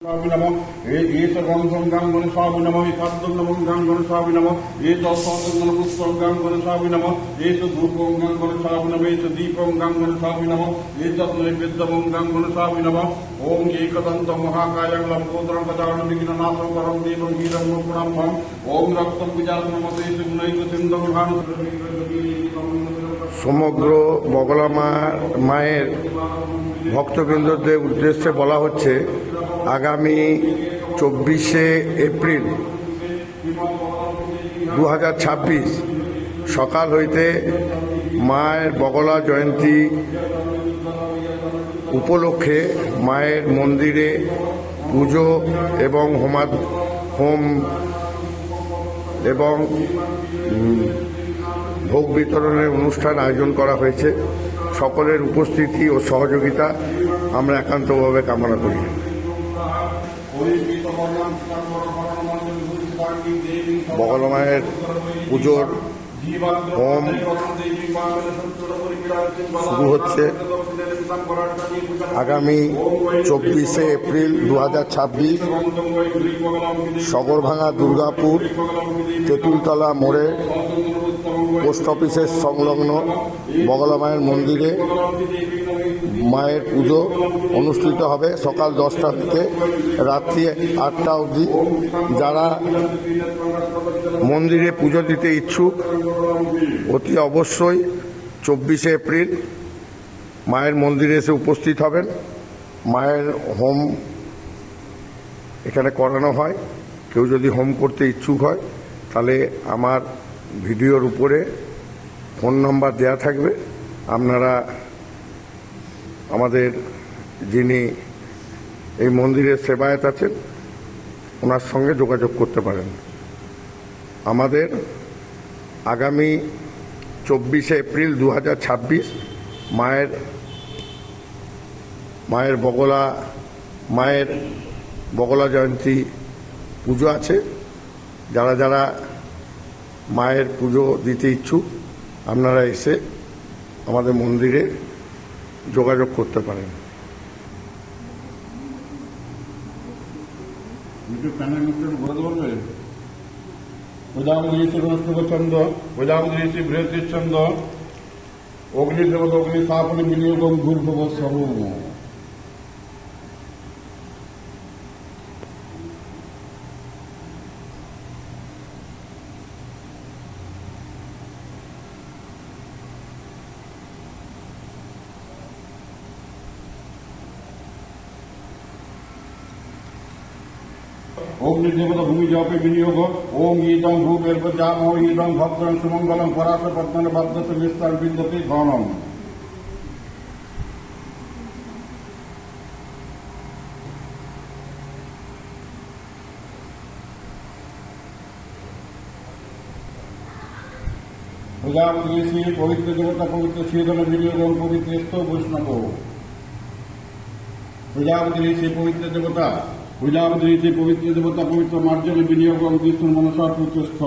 नमो एष गंधं गंगण स्वामी नमो एकादन्नमं गंगण स्वामी नमो एतस्संगण पुष्पं गंगण स्वामी नमो एष धूपं गंगण स्वामी नमो एष दीपं गंगण स्वामी नमो एतत् नैवेद्यं गंगण स्वामी नमो ओम एकदन्तं महाकायं लंबोदरं गजाननं विघ्ननाशं परं देवं वीरं गुणाम्भं ओम रक्तं विजातनमते गुणैक सिन्धं भानु সমগ্র বগলা মায়ের ভক্তবৃন্দদের উদ্দেশ্যে বলা হচ্ছে আগামী 24শে এপ্রিল 2026 সকাল হইতে মায়ের বগলা জয়ন্তী উপলক্ষে মায়ের মন্দিরে পুজো এবং হোম এবং ভোগ বিতরণের অনুষ্ঠান আয়োজন করা হয়েছে। সকলের উপস্থিতি ও সহযোগিতা আমরা একান্তভাবে কামনা করি। বগলা মায়ের পুজোর হোম শুরু হচ্ছে আগামী 24শে এপ্রিল 2026 সগরভাঙা দুর্গাপুর তেঁতুলতলা মোড়ে পোস্ট অফিসের সংলগ্ন বগলা মায়ের মন্দিরে মায়ের পুজো অনুষ্ঠিত হবে সকাল 10টা থেকে রাত্রি 8টা অবধি। যারা মন্দিরে পুজো দিতে ইচ্ছুক অতি অবশ্যই 24শে এপ্রিল মায়ের মন্দিরে এসে উপস্থিত হবেন। মায়ের হোম এখানে করানো হয়। কেউ যদি হোম করতে ইচ্ছুক হয় তাহলে আমার ভিডিওর উপরে ফোন নাম্বার দেওয়া থাকবে, আপনারা আমাদের যিনি এই মন্দিরের সেবায়েত আছেন ওনার সঙ্গে যোগাযোগ করতে পারেন। আমাদের আগামী 24শে এপ্রিল 2026 মায়ের বগলা জয়ন্তী পুজো আছে। যারা যারা মায়ের পুজো দিতে ইচ্ছুক আপনারা এসে আমাদের মন্দিরে যোগাযোগ করতে পারেন। চন্দ্র প্রজাপতি বৃহতিচ্ছন্দ অগ্নিদেবতা অগ্নিস্থাপনে বিনিয়োগম ভূর্ভুব সর্ব অগ্নিদেবতা ভূমি জপে বিনিয়োগ ওম ঈদং ভূপের্বজাম ঈদং ভক্তং সুমঙ্গলং পরাশ পত্ন বাদ্যত বিস্তার বিদ্যতে ঘনম। প্রজাপতি শ্রী পবিত্র দেবতা পবিত্র শীতল বিনিয়োগম পবিত্র বৈষ্ণব প্রজাপতি শ্রী পবিত্র দেবতা পবিত্র দেবতা পবিত্র মার্জনে বিনিয়োগ বিষ্ণু মনসা পুত্রস্থ।